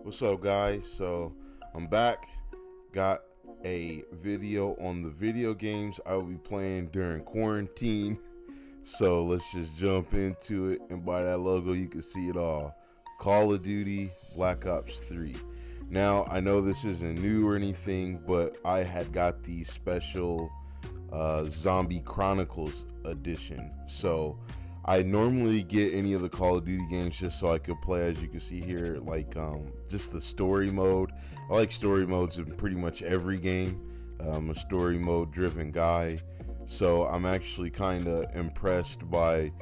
What's up, guys? So I'm back. Got a video on the video games I will be playing during quarantine. So let's just jump into it. And by that logo, you can see it all. Call of Duty Black Ops 3. Now, I know this isn't new or anything, but I had got the special Zombie Chronicles edition. So I normally get any of the Call of Duty games just so I could play, as you can see here, like just the story mode. I like story modes in pretty much every game. I'm a story mode driven guy, so I'm actually kind of impressed by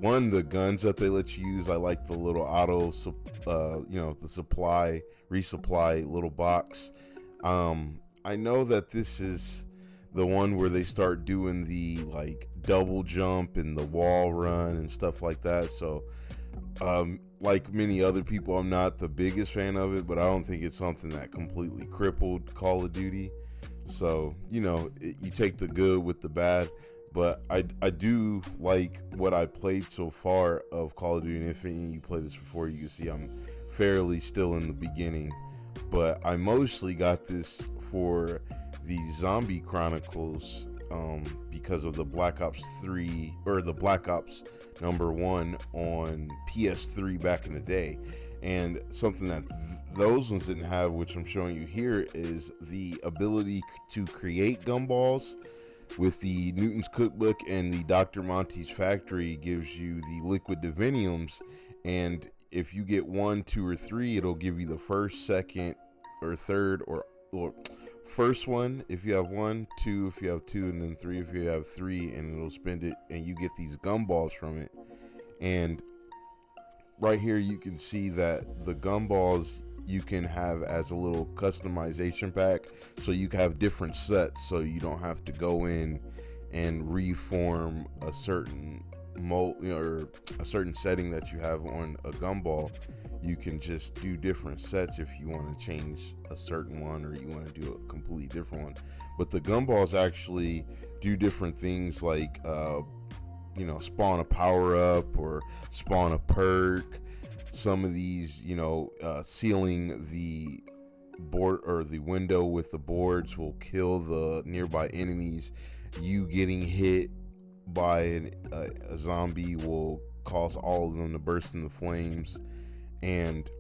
the guns that they let you use. I like the little auto, the resupply little box. I know that this is the one where they start doing the like double jump and the wall run and stuff like that. So like many other people, I'm not the biggest fan of it, but I don't think it's something that completely crippled Call of Duty. So you take the good with the bad, but I do like what I played so far of Call of Duty. And if any of you play this before, you can see I'm fairly still in the beginning, but I mostly got this for the Zombie Chronicles because of the Black Ops 3 or the Black Ops #1 on PS3 back in the day. And something that those ones didn't have, which I'm showing you here, is the ability to create gumballs. With the Newton's Cookbook and the Dr. Monty's Factory gives you the liquid diviniums, and if you get 1, 2, or 3, it'll give you the first, second, or third, or first one if you have 1, 2 if you have 2, and then 3 if you have 3, and it'll spend it, and you get these gumballs from it. And right here you can see that the gumballs you can have as a little customization pack, so you can have different sets, so you don't have to go in and reform a certain mold or a certain setting that you have on a gumball. You can just do different sets if you want to change a certain one or you want to do a completely different one. But the gumballs actually do different things, like spawn a power up or spawn a perk. Some of these, sealing the board or the window with the boards will kill the nearby enemies. You getting hit by a zombie will cause all of them to burst into flames. And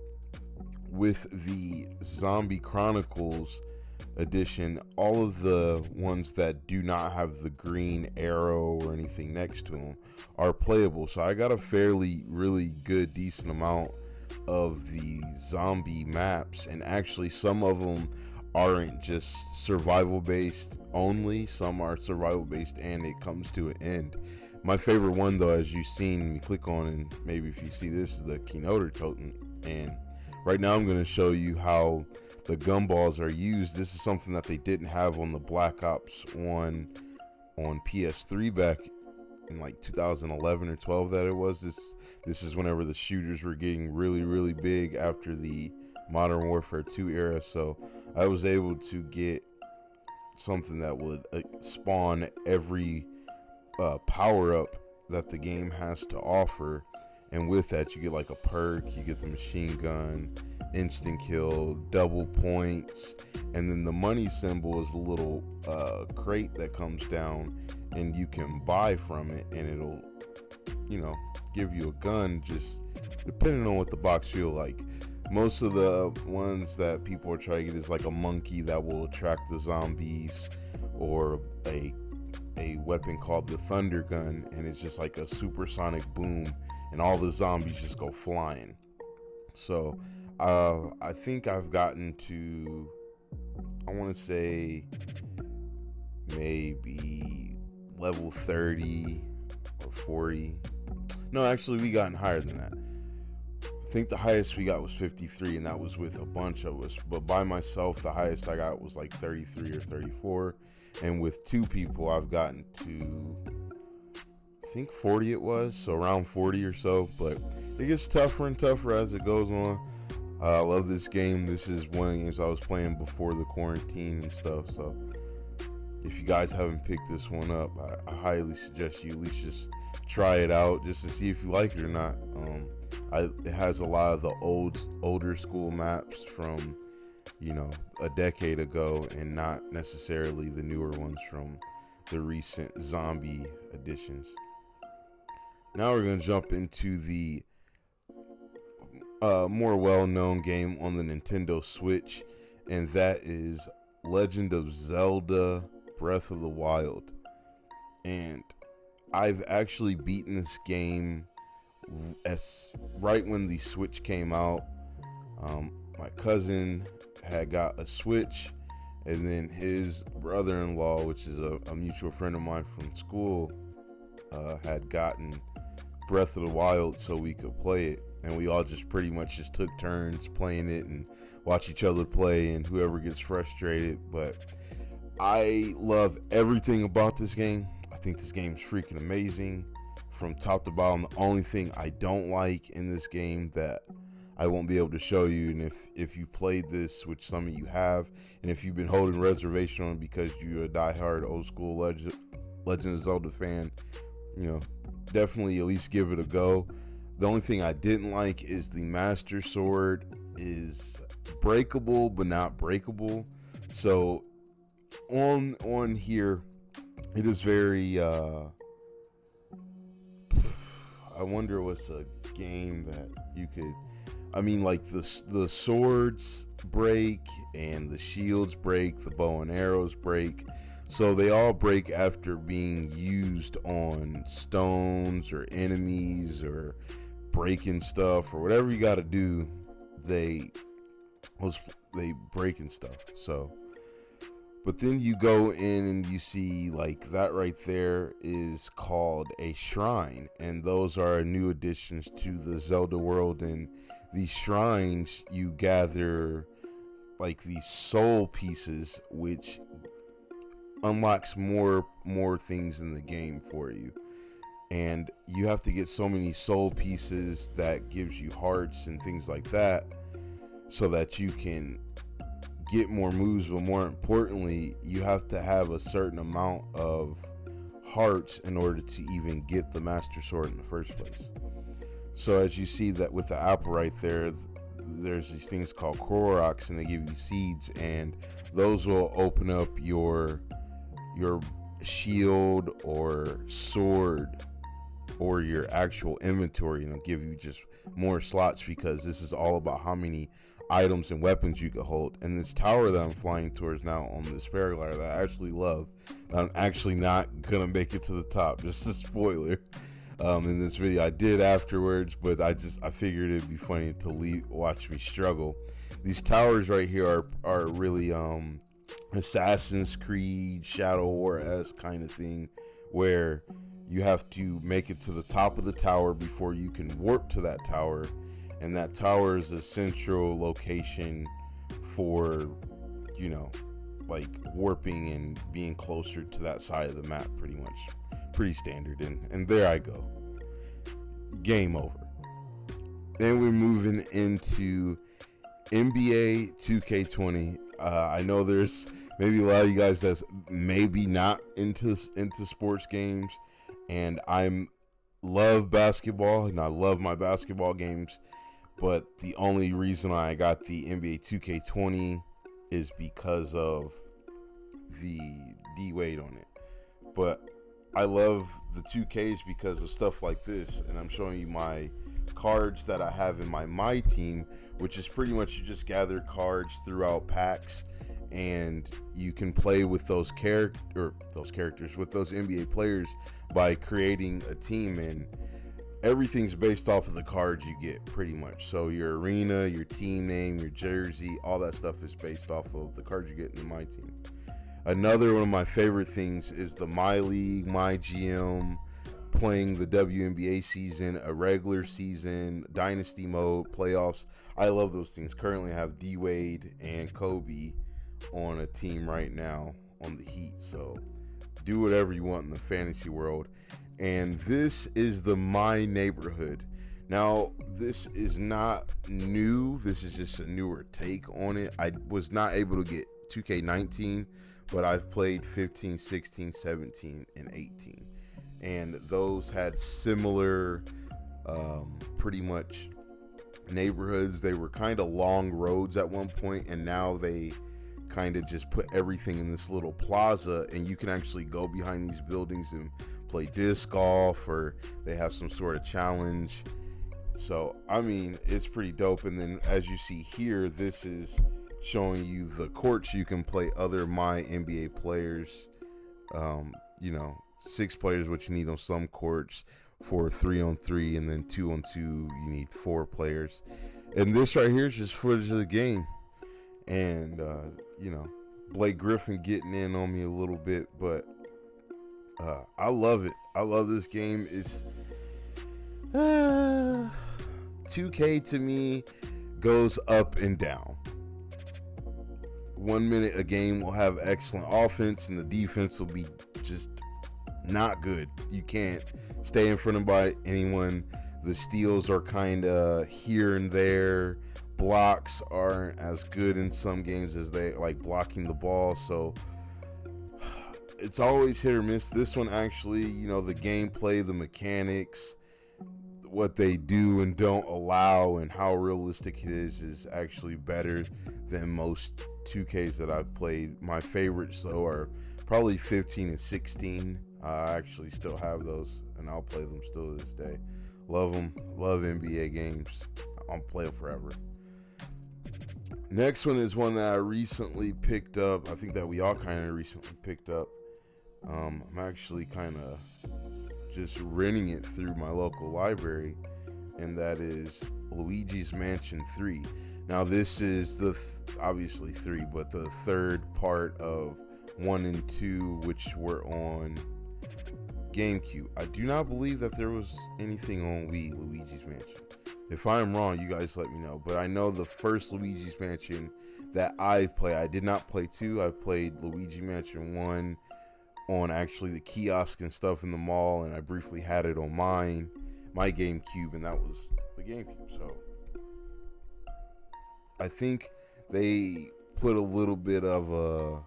with the Zombie Chronicles edition, all of the ones that do not have the green arrow or anything next to them are playable. So I got a really good decent amount of the zombie maps, and actually some of them aren't just survival based only, some are survival based and it comes to an end. My favorite one, though, as you've seen me click on, and maybe if you see this, is the Keynoter Totem. And right now I'm going to show you how the gumballs are used. This is something that they didn't have on the Black Ops 1 on PS3 back in like 2011 or 12 that it was. This is whenever the shooters were getting really big after the Modern Warfare 2 era. So I was able to get something that would spawn every power up that the game has to offer, and with that you get like a perk, you get the machine gun, instant kill, double points, and then the money symbol is a little crate that comes down and you can buy from it, and it'll give you a gun, just depending on what the box feel like. Most of the ones that people are trying to get is like a monkey that will attract the zombies, or a weapon called the Thunder Gun, and it's just like a supersonic boom and all the zombies just go flying. So I think I've gotten to, I want to say maybe level 30 or 40. No, actually we gotten higher than that. I think the highest we got was 53, and that was with a bunch of us, but by myself the highest I got was like 33 or 34. And with 2 people I've gotten to, I think 40 it was, so around 40 or so. But it gets tougher and tougher as it goes on. I love this game. This is one of the games I was playing before the quarantine and stuff, so if you guys haven't picked this one up, I highly suggest you at least just try it out just to see if you like it or not. It has a lot of the older school maps from, a decade ago, and not necessarily the newer ones from the recent zombie editions. Now we're going to jump into the more well-known game on the Nintendo Switch, and that is Legend of Zelda Breath of the Wild. And I've actually beaten this game right when the Switch came out. My cousin had got a Switch, and then his brother-in-law, which is a mutual friend of mine from school, had gotten Breath of the Wild so we could play it. And we all just pretty much just took turns playing it and watch each other play, and whoever gets frustrated. But I love everything about this game. I think this game is freaking amazing from top to bottom. The only thing I don't like in this game that I won't be able to show you, and if you played this, which some of you have, and if you've been holding reservation on it because you're a diehard old school Legend of Zelda fan, definitely at least give it a go. The only thing I didn't like is the Master Sword is breakable but not breakable. So on here, it is very I wonder what's a game that you could, like the swords break and the shields break, the bow and arrows break. So they all break after being used on stones or enemies or breaking stuff or whatever you got to do. They break and stuff. So, but then you go in and you see like that right there is called a shrine, and those are new additions to the Zelda world. And these shrines, you gather like these soul pieces, which unlocks more things in the game for you. And you have to get so many soul pieces that gives you hearts and things like that, so that you can get more moves. But more importantly, you have to have a certain amount of hearts in order to even get the Master Sword in the first place. So as you see that with the apple right there, there's these things called Koroks, and they give you seeds, and those will open up your shield or sword or your actual inventory, and it'll give you just more slots, because this is all about how many items and weapons you can hold. And this tower that I'm flying towards now on this paraglider that I actually love, I'm actually not gonna make it to the top, just a spoiler, in this video. I did afterwards, but I figured it'd be funny to watch me struggle. These towers right here are really Assassin's Creed Shadow War-esque kind of thing, where you have to make it to the top of the tower before you can warp to that tower, and that tower is a central location for like warping and being closer to that side of the map. Pretty standard. And there I go, game over. Then we're moving into NBA 2K20. I know there's maybe a lot of you guys that's maybe not into sports games, and I love basketball and I love my basketball games, but the only reason I got the NBA 2K20 is because of the D-Wade on it. But I love the 2Ks because of stuff like this, and I'm showing you my cards that I have in my team, which is pretty much you just gather cards throughout packs, and you can play with those characters with those NBA players by creating a team, and everything's based off of the cards you get pretty much. So your arena, your team name, your jersey, all that stuff is based off of the cards you get in my team. Another one of my favorite things is the My League, My GM, playing the WNBA season, a regular season, dynasty mode, playoffs. I love those things. Currently I have D-Wade and Kobe on a team right now on the Heat. So do whatever you want in the fantasy world. And this is the My Neighborhood. Now, this is not new. This is just a newer take on it. I was not able to get 2K19, but I've played 15, 16, 17, and 18. And those had similar, pretty much neighborhoods. They were kind of long roads at one point, and now they kind of just put everything in this little plaza, and you can actually go behind these buildings and play disc golf, or they have some sort of challenge. So I mean, it's pretty dope. And then as you see here, this is showing you the courts you can play other my NBA players. You know, 6 players what you need on some courts, for 3-on-3, and then 2-on-2 you need 4 players. And this right here is just footage of the game. And you know, Blake Griffin getting in on me a little bit, but I love it. I love this game. It's 2K to me goes up and down. 1 minute a game will have excellent offense and the defense will be just not good. You can't stay in front of by anyone. The steals are kind of here and there. Blocks aren't as good in some games as they like blocking the ball. So it's always hit or miss. This one actually, you know, the gameplay, the mechanics, what they do and don't allow, and how realistic it is actually better than most 2Ks that I've played. My favorites though are probably 15 and 16. I actually still have those, and I'll play them still to this day. Love them. Love NBA games. I'll play them forever. Next one is one that I recently picked up. I think that we all kind of recently picked up. I'm actually kind of just renting it through my local library, and that is Luigis Mansion 3. Now this is the obviously 3, but the third part of 1 and 2, which were on GameCube. I do not believe that there was anything on Wii, Luigi's Mansion. If I'm wrong, you guys let me know. But I know the first Luigi's Mansion that I played, I did not play 2. I played Luigi Mansion 1 on actually the kiosk and stuff in the mall, and I briefly had it on my GameCube, and that was the GameCube. So I think they put a little bit of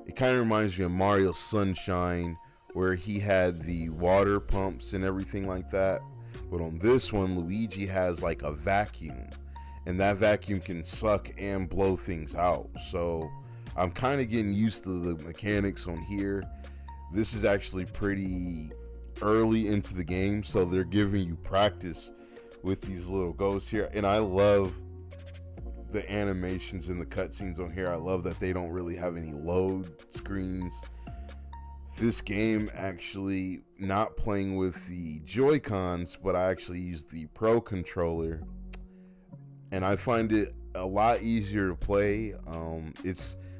it kind of reminds me of Mario Sunshine, where he had the water pumps and everything like that. But on this one, Luigi has like a vacuum, and that vacuum can suck and blow things out. So I'm kind of getting used to the mechanics on here. This is actually pretty early into the game, so they're giving you practice with these little ghosts here. And I love the animations and the cutscenes on here. I love that they don't really have any load screens. This game actually, not playing with the Joy-Cons, but I actually use the Pro controller, and I find it a lot easier to play.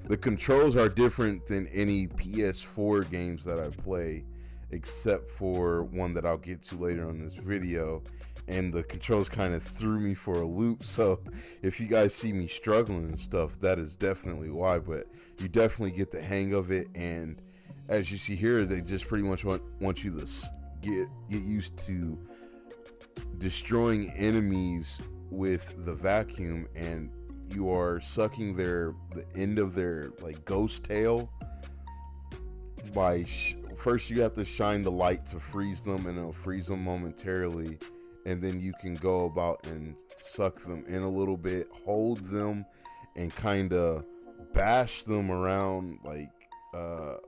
The controls are different than any PS4 games that I play, except for one that I'll get to later on this video. And the controls kind of threw me for a loop. So if you guys see me struggling and stuff, that is definitely why. But you definitely get the hang of it. And as you see here, they just pretty much want you to get used to destroying enemies with the vacuum, and you are sucking the end of their like ghost tail by first you have to shine the light to freeze them, and it'll freeze them momentarily, and then you can go about and suck them in a little bit, hold them, and kind of bash them around like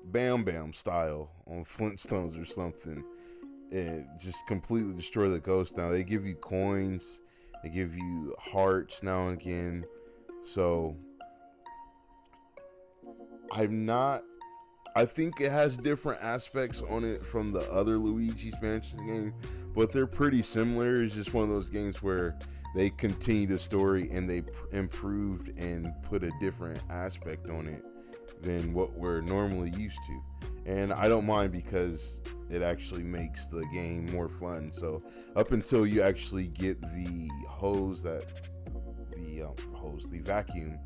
Bam Bam style on Flintstones or something, and just completely destroy the ghost. Now they give you coins, they give you hearts now and again. So I think it has different aspects on it from the other Luigi's Mansion game, but they're pretty similar. It's just one of those games where they continue the story and they improved and put a different aspect on it than what we're normally used to. And I don't mind, because it actually makes the game more fun. So up until you actually get the the vacuum,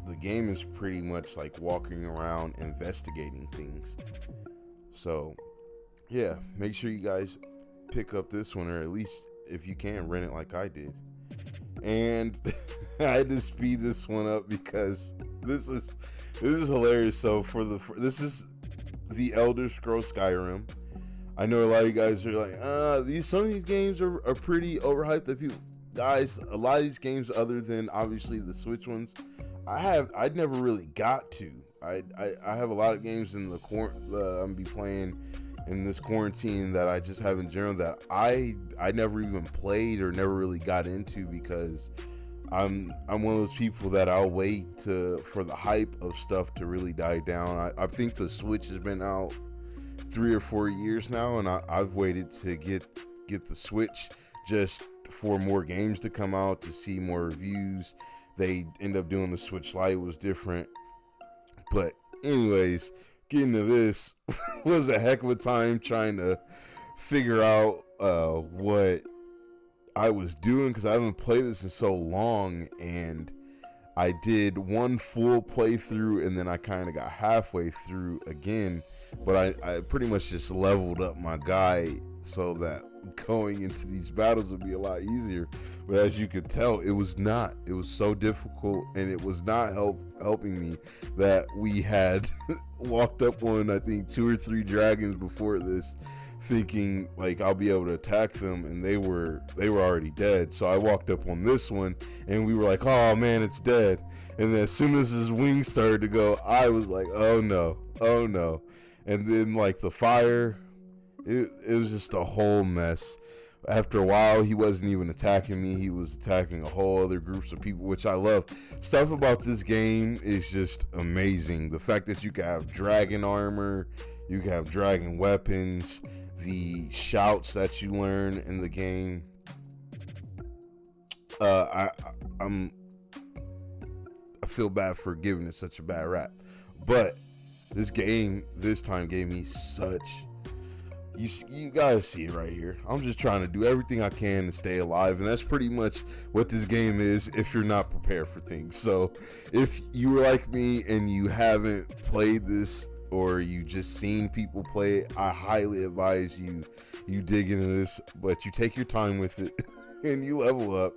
the game is pretty much like walking around investigating things. So yeah, make sure you guys pick up this one, or at least if you can rent it like I did. And I had to speed this one up because this is hilarious. So this is the Elder Scrolls Skyrim. I know a lot of you guys are like, some of these games are pretty overhyped that people guys, a lot of these games, other than obviously the Switch ones, I'd never really got to. I have a lot of games in I'm be playing in this quarantine that I just have in general that I never even played or never really got into, because I'm one of those people that I'll wait for the hype of stuff to really die down. I think the Switch has been out 3 or 4 years now, and I've waited to get the Switch just for more games to come out, to see more reviews. They end up doing the Switch Lite, was different. But anyways, getting to this was a heck of a time trying to figure out what I was doing, because I haven't played this in so long, and I did one full playthrough and then I kind of got halfway through again, but I pretty much just leveled up my guy so that going into these battles would be a lot easier. But as you could tell, it was not. It was so difficult, and it was not helping me that we had walked up on, I think, 2 or 3 dragons before this, thinking like I'll be able to attack them, and they were already dead. So I walked up on this one and we were like, oh man, it's dead. And then as soon as his wings started to go, I was like, oh no. And then like the fire, it was just a whole mess. After a while, he wasn't even attacking me. He was attacking a whole other groups of people, which I love. Stuff about this game is just amazing. The fact that you can have dragon armor, you can have dragon weapons, the shouts that you learn in the game. I feel bad for giving it such a bad rap, but this game this time gave me such. You guys see it right here. I'm just trying to do everything I can to stay alive, and that's pretty much what this game is if you're not prepared for things. So if you were like me and you haven't played this, or you just seen people play it, I highly advise you dig into this, but you take your time with it and you level up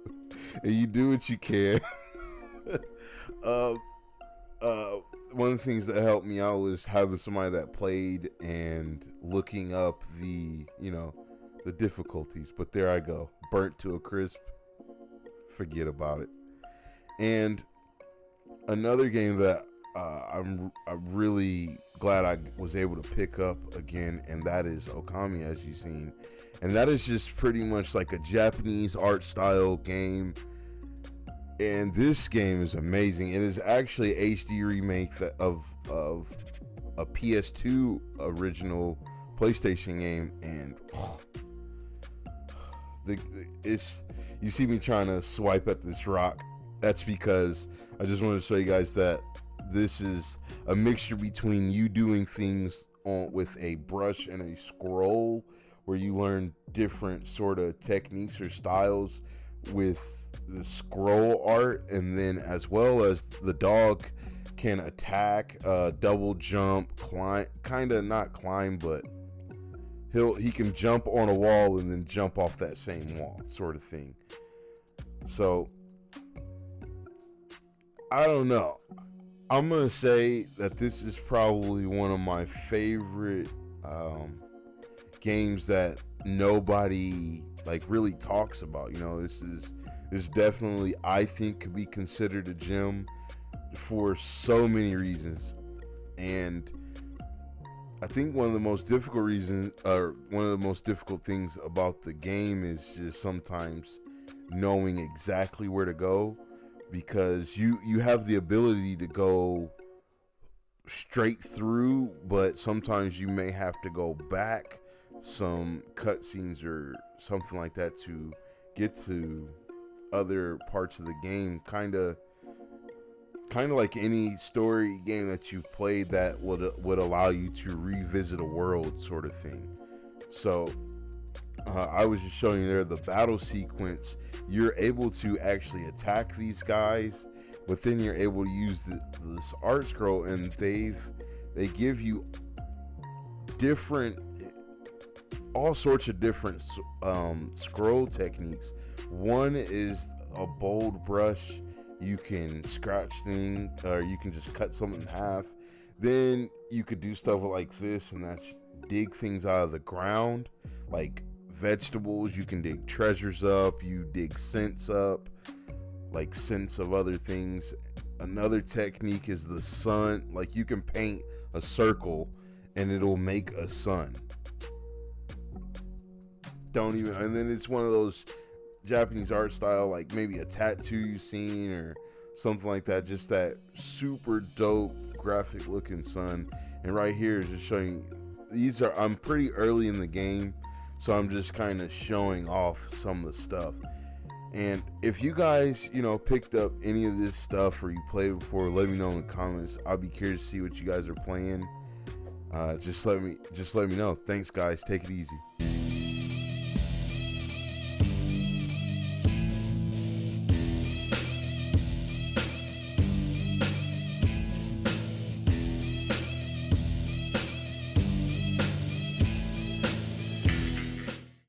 and you do what you can. One of the things that helped me out was having somebody that played and looking up the difficulties. But there I go, burnt to a crisp. Forget about it. And another game that I'm really glad I was able to pick up again, and that is Okami, as you've seen. And that is just pretty much like a Japanese art style game. And this game is amazing. It is actually an HD remake of a PS2 original PlayStation game, and you see me trying to swipe at this rock. That's because I just wanted to show you guys that this is a mixture between you doing things with a brush and a scroll, where you learn different sort of techniques or styles with the scroll art, and then as well as the dog can attack, double jump, climb, kind of not climb, but he can jump on a wall and then jump off that same wall, sort of thing. So I don't know, I'm gonna say that this is probably one of my favorite games that nobody like really talks about. This definitely, I think, could be considered a gem for so many reasons. And I think one of the most difficult things about the game is just sometimes knowing exactly where to go, because you have the ability to go straight through, but sometimes you may have to go back some cutscenes or something like that to get to other parts of the game, kind of like any story game that you've played that would allow you to revisit a world, sort of thing. So I was just showing you there the battle sequence. You're able to actually attack these guys, but then you're able to use this art scroll, and they give you all sorts of different scroll techniques. One is a bold brush. You can scratch things, or you can just cut something in half. Then you could do stuff like this, and that's dig things out of the ground, like vegetables, you can dig treasures up, you dig scents up, like scents of other things. Another technique is the sun. Like, you can paint a circle and it'll make a sun. Don't even, and then it's one of those Japanese art style, like maybe a tattoo you've seen or something like that. Just that super dope graphic looking sun. And right here is just showing, these are, I'm pretty early in the game, so I'm just kind of showing off some of the stuff. And if you guys, picked up any of this stuff or you played it before, let me know in the comments. I'll be curious to see what you guys are playing. Just let me know. Thanks, guys. Take it easy.